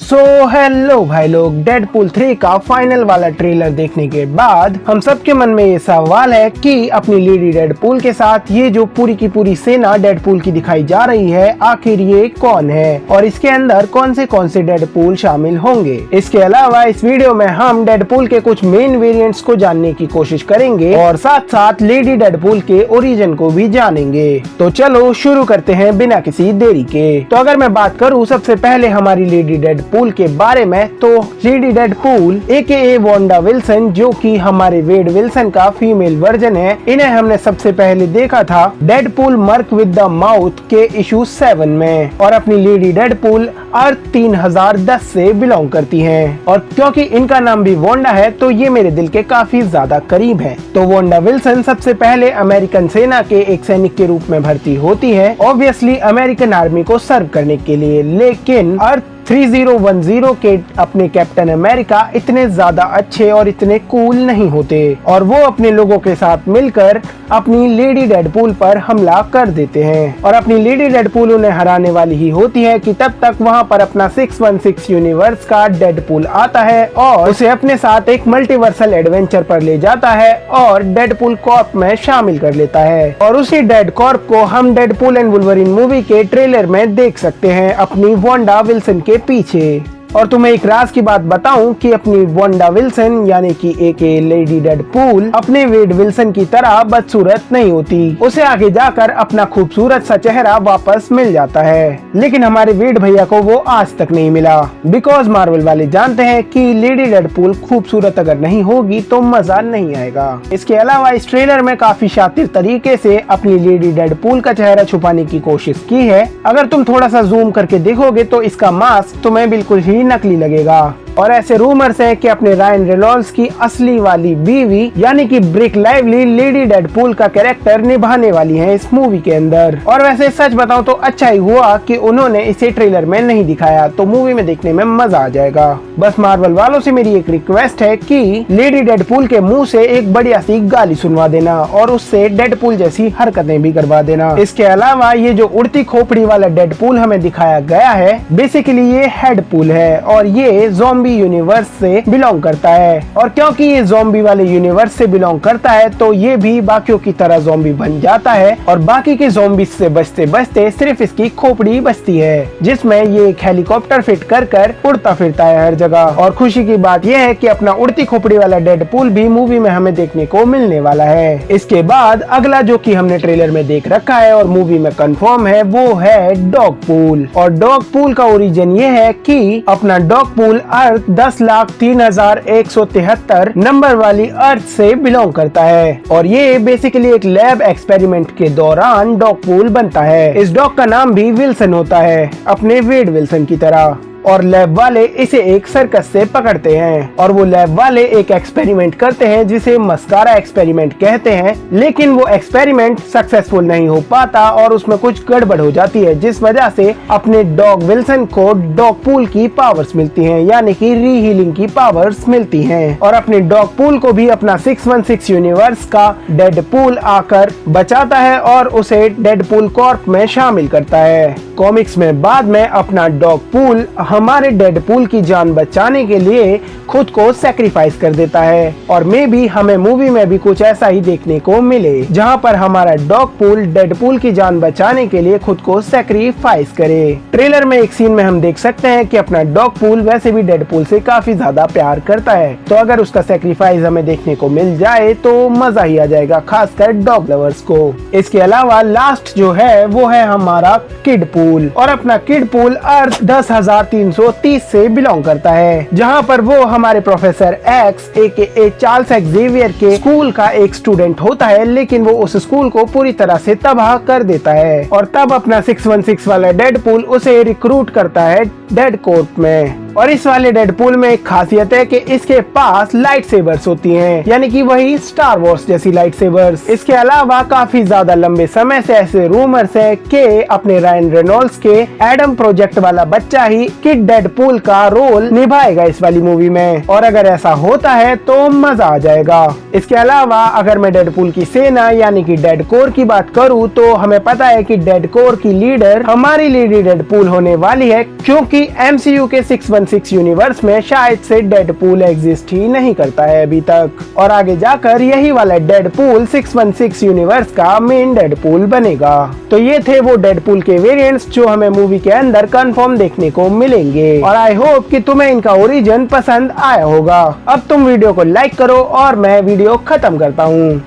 Hello भाई लोग, Deadpool 3 का फाइनल वाला ट्रेलर देखने के बाद हम सबके मन में ये सवाल है कि अपनी लेडी डेडपूल के साथ ये जो पूरी की पूरी सेना डेडपूल की दिखाई जा रही है, आखिर ये कौन है और इसके अंदर कौन से डेडपूल शामिल होंगे। इसके अलावा इस वीडियो में हम डेडपूल के कुछ मेन वेरिएंट्स को जानने की कोशिश करेंगे और साथ साथ लेडी डेडपूल के ओरिजिन को भी जानेंगे। तो चलो शुरू करते हैं बिना किसी देरी के। तो अगर मैं बात करूँ सबसे पहले हमारी लेडी डेडपूल के बारे में, तो lady Deadpool AKA Wanda Wilson, जो कि हमारे वेड विल्सन का फीमेल वर्जन है, इन्हें हमने सबसे पहले देखा था Deadpool merc with the mouth के इशू 7 में और अपनी लेडी डेडपूल अर्थ 3010 से बिलोंग करती हैं। और क्योंकि इनका नाम भी वांडा है तो ये मेरे दिल के काफी ज्यादा करीब है। तो वांडा विल्सन सबसे पहले अमेरिकन सेना के एक सैनिक के रूप में भर्ती होती है, ऑब्वियसली अमेरिकन आर्मी को सर्व करने के लिए, लेकिन अर्थ 3010 के अपने कैप्टन अमेरिका इतने ज्यादा अच्छे और इतने कूल नहीं होते और वो अपने लोगों के साथ मिलकर अपनी लेडी डेडपूल पर हमला कर देते हैं और अपनी लेडी डेडपूल उन्हें हराने वाली ही होती है कि तब तक वहां पर अपना 616 यूनिवर्स का डेडपूल आता है और उसे अपने साथ एक मल्टीवर्सल एडवेंचर पर ले जाता है और डेडपूल कॉर्प में शामिल कर लेता है। और उसी डेड कॉर्प को हम डेडपूल एंड वुल्वरीन मूवी के ट्रेलर में देख सकते हैं अपनी वांडा विल्सन के पीछे। और तुम्हें एक राज की बात बताऊं कि अपनी वांडा विल्सन यानी कि AKA लेडी डेडपूल अपने वेड विल्सन की तरह बदसूरत नहीं होती, उसे आगे जाकर अपना खूबसूरत सा चेहरा वापस मिल जाता है, लेकिन हमारे वेड भैया को वो आज तक नहीं मिला। बिकॉज मार्वल वाले जानते हैं कि लेडी डेडपूल खूबसूरत अगर नहीं होगी तो मजा नहीं आएगा। इसके अलावा इस ट्रेलर में काफी शातिर तरीके से अपनी लेडी डेडपूल का चेहरा छुपाने की कोशिश की है। अगर तुम थोड़ा सा जूम करके देखोगे तो इसका मास्क तुम्हें बिल्कुल ही नकली लगेगा। और ऐसे रूमर्स हैं कि अपने रायन रेनॉल्ड्स की असली वाली बीवी यानी कि ब्रिक लाइवली लेडी डेडपूल का कैरेक्टर निभाने वाली हैं इस मूवी के अंदर। और वैसे सच बताऊं तो अच्छा ही हुआ कि उन्होंने इसे ट्रेलर में नहीं दिखाया, तो मूवी में देखने में मजा आ जाएगा। बस मार्वल वालों से मेरी एक रिक्वेस्ट है कि लेडी डेडपूल के मुंह से एक बढ़िया सी गाली सुनवा देना और उससे डेडपूल जैसी हरकतें भी करवा देना। इसके अलावा ये जो उड़ती खोपड़ी वाला डेडपूल हमें दिखाया गया है, बेसिकली ये हेडपूल है और ये ज़ॉम्बी यूनिवर्स से बिलोंग करता है। और क्योंकि ये ज़ॉम्बी वाले यूनिवर्स से बिलोंग करता है तो ये भी बाकियों की तरह ज़ॉम्बी बन जाता है और बाकी के ज़ॉम्बी से बचते बचते सिर्फ इसकी खोपड़ी बचती है, जिसमें ये एक हेलीकॉप्टर फिट कर उड़ता फिरता है हर जगह। और खुशी की बात यह है कि अपना उड़ती खोपड़ी वाला डेडपूल भी मूवी में हमें देखने को मिलने वाला है। इसके बाद अगला जो कि हमने ट्रेलर में देख रखा है और मूवी में कंफर्म है, वो है डॉगपूल। और डॉगपूल का ओरिजिन ये है कि अपना डॉगपूल अर्थ 10,03,173 नंबर वाली अर्थ से बिलोंग करता है और ये बेसिकली एक लैब एक्सपेरिमेंट के दौरान डॉगपूल बनता है। इस डॉग का नाम भी विल्सन होता है, अपने वेड विल्सन की तरह। और लैब वाले इसे एक सर्कस से पकड़ते हैं और वो लैब वाले एक एक्सपेरिमेंट करते हैं जिसे मस्कारा एक्सपेरिमेंट कहते हैं, लेकिन वो एक्सपेरिमेंट सक्सेसफुल नहीं हो पाता और उसमें कुछ गड़बड़ हो जाती है, जिस वजह से अपने डॉग विल्सन को डॉगपूल की पावर्स मिलती हैं, यानी कि रीहीलिंग की पावर्स मिलती हैं। और अपने डॉगपूल को भी अपना 616 यूनिवर्स का डेडपूल आकर बचाता है और उसे डेडपूल कॉर्प में शामिल करता है। कॉमिक्स में बाद में अपना डॉगपूल हमारे डेडपूल की जान बचाने के लिए खुद को सैक्रिफाइस कर देता है और मे भी हमें मूवी में भी कुछ ऐसा ही देखने को मिले, जहां पर हमारा डॉगपूल डेडपूल की जान बचाने के लिए खुद को सैक्रिफाइस करे। ट्रेलर में एक सीन में हम देख सकते हैं कि अपना डॉगपूल वैसे भी डेडपूल से काफी ज्यादा प्यार करता है, तो अगर उसका सैक्रिफाइस हमें देखने को मिल जाए तो मजा ही आ जाएगा, खासकर डॉग लवर्स को। इसके अलावा लास्ट जो है वो है हमारा किडपूल और अपना किडपूल अर्थ 10,330 से बिलोंग करता है, जहां पर वो हमारे professor x AKA Charles Xavier के स्कूल का एक स्टूडेंट होता है, लेकिन वो उस स्कूल को पूरी तरह से तबाह कर देता है और तब अपना 616 वाला डेडपूल उसे रिक्रूट करता है डेड कॉर्प में। और इस वाले डेडपूल में एक खासियत है कि इसके पास लाइट सेबर्स होती हैं, यानी कि वही स्टार वॉर्स जैसी लाइट सेबर्स। इसके अलावा काफी ज्यादा लंबे समय से ऐसे रूमर्स है कि अपने रायन रेनॉल्ड्स के एडम प्रोजेक्ट वाला बच्चा ही किड डेडपूल का रोल निभाएगा इस वाली मूवी में, और अगर ऐसा होता है तो मजा आ जाएगा। इसके अलावा अगर मैं डेडपूल की सेना यानी कि डेडकोर की बात करूँ तो हमें पता है कि डेडकोर की लीडर हमारी लेडी डेडपूल होने वाली है, क्योंकि MCU के 616 616 यूनिवर्स में शायद से डेडपूल एग्जिस्ट ही नहीं करता है अभी तक, और आगे जाकर यही वाला डेडपूल 616 यूनिवर्स का मेन डेडपूल बनेगा। तो ये थे वो डेडपूल के वेरिएंट्स जो हमें मूवी के अंदर कंफर्म देखने को मिलेंगे, और आई होप कि तुम्हें इनका ओरिजिन पसंद आया होगा। अब तुम वीडियो को लाइक करो और मैं वीडियो खत्म करता हूँ।